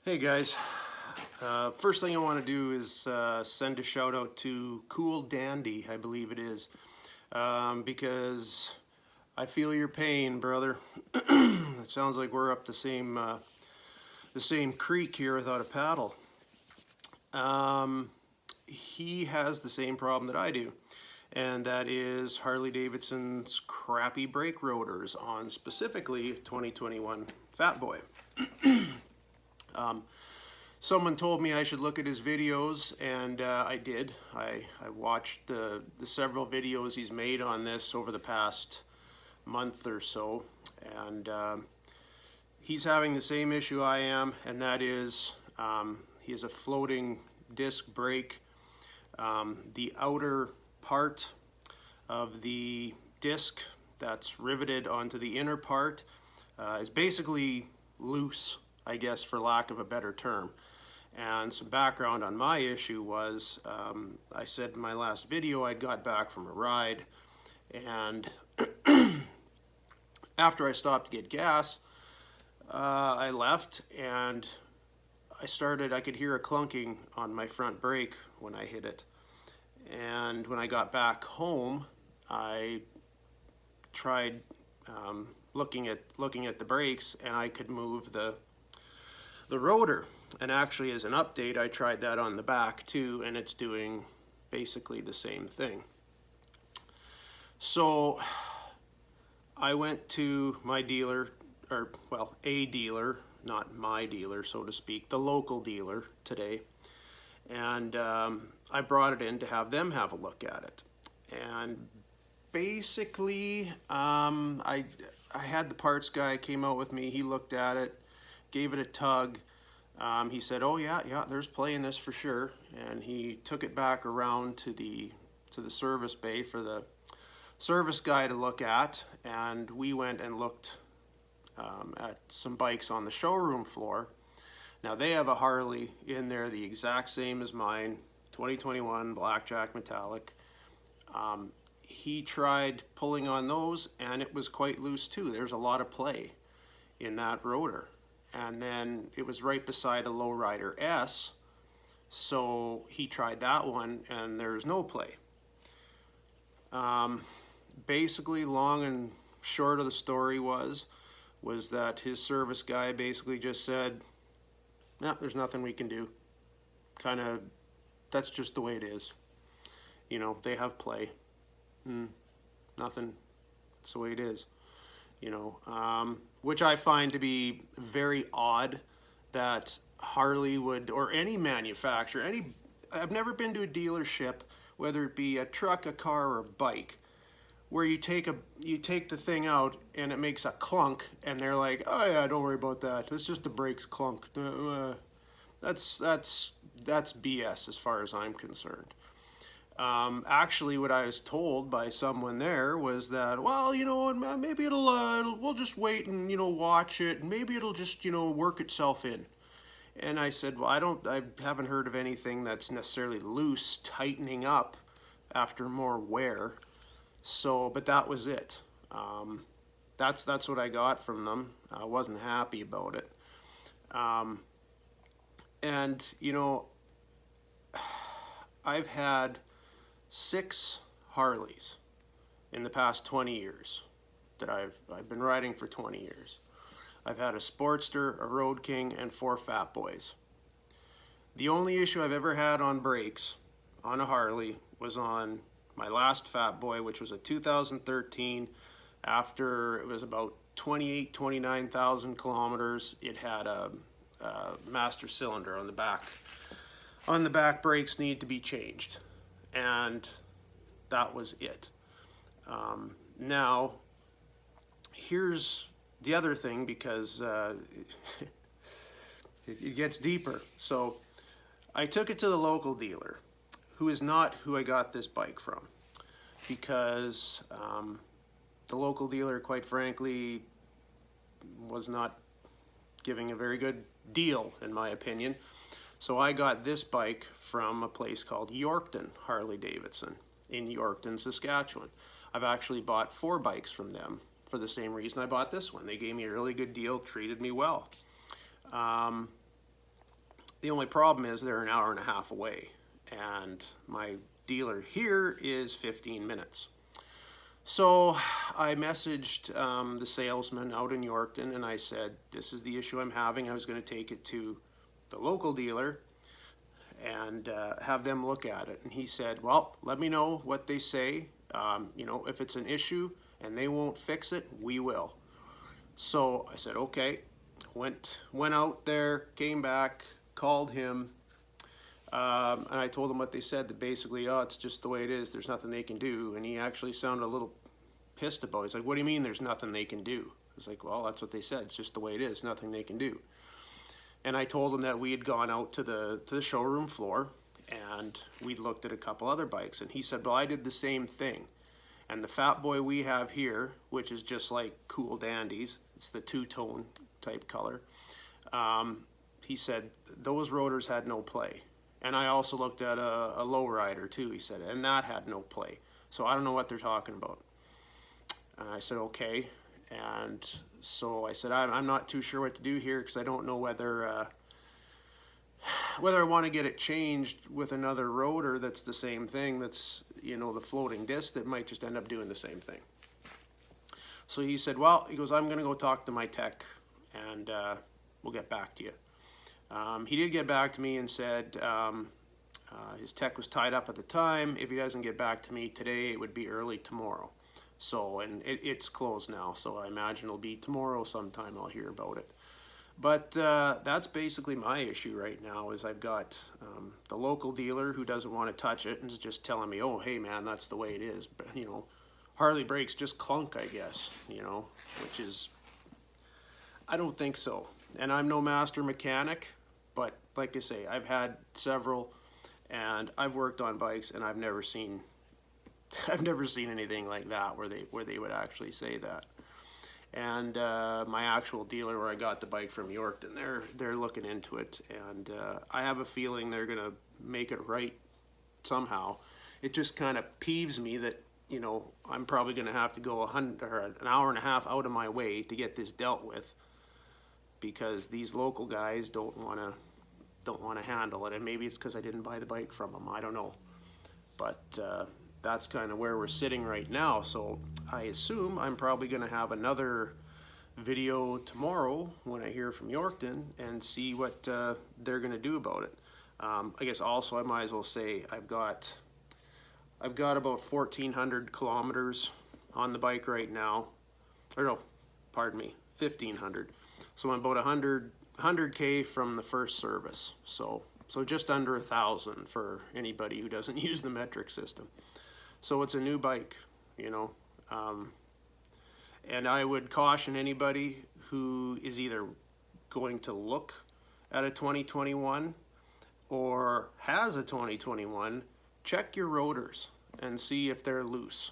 Hey guys, first thing I want to do is send a shout out to Cool Dandy, I believe it is, because I feel your pain, brother. It sounds like we're up the same creek here without a paddle. He has the same problem that I do, and that is Harley Davidson's crappy brake rotors on specifically 2021 Fatboy. Someone told me I should look at his videos, and I did. I watched the several videos he's made on this over the past month or so, and he's having the same issue I am, and that is he has a floating disc brake. The outer part of the disc that's riveted onto the inner part is basically loose, I guess, for lack of a better term. And some background on my issue was, I said in my last video I'd got back from a ride, and after I stopped to get gas, I left, and I could hear a clunking on my front brake when I hit it. And when I got back home, I tried looking at the brakes, and I could move the rotor. And actually, as an update, I tried that on the back too, and it's doing basically the same thing. So I went to my dealer, or well, a dealer, not my dealer, so to speak, the local dealer today, and I brought it in to have them have a look at it. And basically, I had the parts guy came out with me. He looked at it, gave it a tug. He said, "Oh yeah, there's play in this for sure," and he took it back around to the service bay for the service guy to look at, and we went and looked at some bikes on the showroom floor. Now they have a Harley in there, the exact same as mine, 2021 Blackjack Metallic. He tried pulling on those, and it was quite loose too. There's a lot of play in that rotor. And then it was right beside a lowrider S, so he tried that one, and there's no play. Basically, long and short of the story was that his service guy basically just said, "Nah, there's nothing we can do. Kind of, that's just the way it is. You know, they have play. Nothing. It's the way it is." You know, which I find to be very odd that Harley would, or any manufacturer, I've never been to a dealership, whether it be a truck, a car, or a bike, where you take the thing out and it makes a clunk, and they're like, "Oh yeah, don't worry about that. It's just the brakes clunk." That's BS as far as I'm concerned. Actually, what I was told by someone there was that, well, you know, maybe we'll just wait and, you know, watch it, and maybe it'll just, you know, work itself in. And I said, well, I haven't heard of anything that's necessarily loose tightening up after more wear. So, but that was it. That's what I got from them. I wasn't happy about it. And, you know, I've had 6 Harleys in the past 20 years that I've been riding for 20 years. I've had a Sportster, a Road King, and 4 Fatboys. The only issue I've ever had on brakes on a Harley was on my last Fatboy, which was a 2013. After it was about 29,000 kilometers, it had a master cylinder on the back. On the back, brakes need to be changed. And that was it. Now, here's the other thing, because it gets deeper. So I took it to the local dealer, who is not who I got this bike from, because the local dealer, quite frankly, was not giving a very good deal, in my opinion. So I got this bike from a place called Yorkton Harley Davidson in Yorkton, Saskatchewan. I've actually bought 4 bikes from them for the same reason I bought this one. They gave me a really good deal, treated me well. The only problem is they're an hour and a half away, and my dealer here is 15 minutes. So I messaged the salesman out in Yorkton, and I said, this is the issue I'm having. I was going to take it to the local dealer and have them look at it. And he said, well, let me know what they say. You know, if it's an issue and they won't fix it, we will. So I said, okay. Went out there, came back, called him, and I told him what they said, that basically, oh, it's just the way it is, there's nothing they can do. And he actually sounded a little pissed about it. He's like, what do you mean there's nothing they can do? I was like, well, that's what they said, it's just the way it is, nothing they can do. And I told him that we had gone out to the showroom floor and we'd looked at a couple other bikes, and he said, well, I did the same thing. And the Fatboy we have here, which is just like Cool Dandies, it's the two-tone type color, he said those rotors had no play. And I also looked at a lowrider too, he said, and that had no play. So I don't know what they're talking about. And I said, okay. And so I said, I'm not too sure what to do here, because I don't know whether I want to get it changed with another rotor that's the same thing, that's, you know, the floating disc that might just end up doing the same thing. So he said, well, he goes, I'm going to go talk to my tech and we'll get back to you. He did get back to me and said his tech was tied up at the time. If he doesn't get back to me today, it would be early tomorrow. So, and it's closed now, so I imagine it'll be tomorrow sometime I'll hear about it. But that's basically my issue right now, is I've got the local dealer who doesn't want to touch it and is just telling me, oh, hey man, that's the way it is. But, you know, Harley brakes just clunk, I guess, you know, which is, I don't think so. And I'm no master mechanic, but like I say, I've had several and I've worked on bikes, and I've never seen anything like that where they would actually say that. And my actual dealer where I got the bike from Yorkton, they're looking into it, and I have a feeling they're gonna make it right somehow. It just kind of peeves me that, you know, I'm probably gonna have to go an hour and a half out of my way to get this dealt with, because these local guys don't want to handle it. And maybe it's because I didn't buy the bike from them, I don't know. But that's kind of where we're sitting right now. So I assume I'm probably going to have another video tomorrow when I hear from Yorkton and see what they're going to do about it. I guess also I might as well say I've got about 1,400 kilometers on the bike right now. Or no, pardon me, 1,500. So I'm about 100K from the first service. So just under 1,000 for anybody who doesn't use the metric system. So it's a new bike, you know. And I would caution anybody who is either going to look at a 2021 or has a 2021, check your rotors and see if they're loose.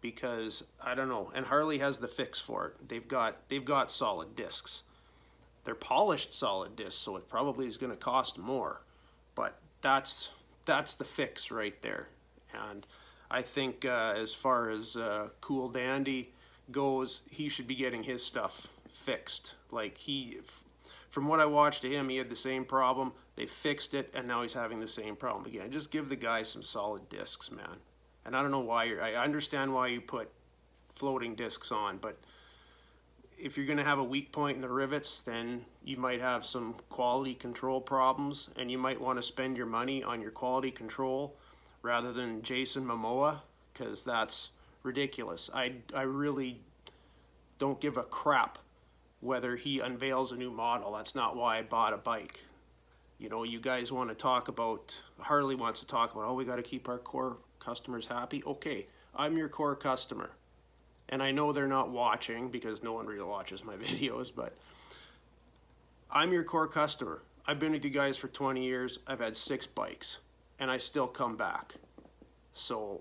Because I don't know, and Harley has the fix for it. They've got solid discs. They're polished solid discs, so it probably is going to cost more. But that's the fix right there. And I think as far as Cool Dandy goes, he should be getting his stuff fixed. Like from what I watched of him, he had the same problem. They fixed it, and now he's having the same problem again. Just give the guy some solid discs, man. And I don't know why I understand why you put floating discs on, but if you're going to have a weak point in the rivets, then you might have some quality control problems, and you might want to spend your money on your quality control rather than Jason Momoa, because that's ridiculous. I really don't give a crap whether he unveils a new model. That's not why I bought a bike. You know, you guys want to talk about, Harley wants to talk about, oh, we got to keep our core customers happy. Okay, I'm your core customer. And I know they're not watching because no one really watches my videos, but I'm your core customer. I've been with you guys for 20 years. I've had 6 bikes and I still come back. So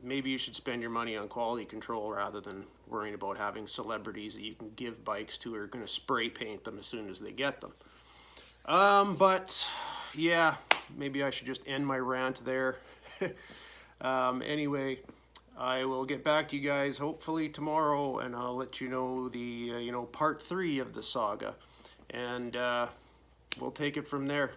maybe you should spend your money on quality control rather than worrying about having celebrities that you can give bikes to who are going to spray paint them as soon as they get them. But yeah, maybe I should just end my rant there. Anyway, I will get back to you guys hopefully tomorrow, and I'll let you know the part 3 of the saga. And we'll take it from there.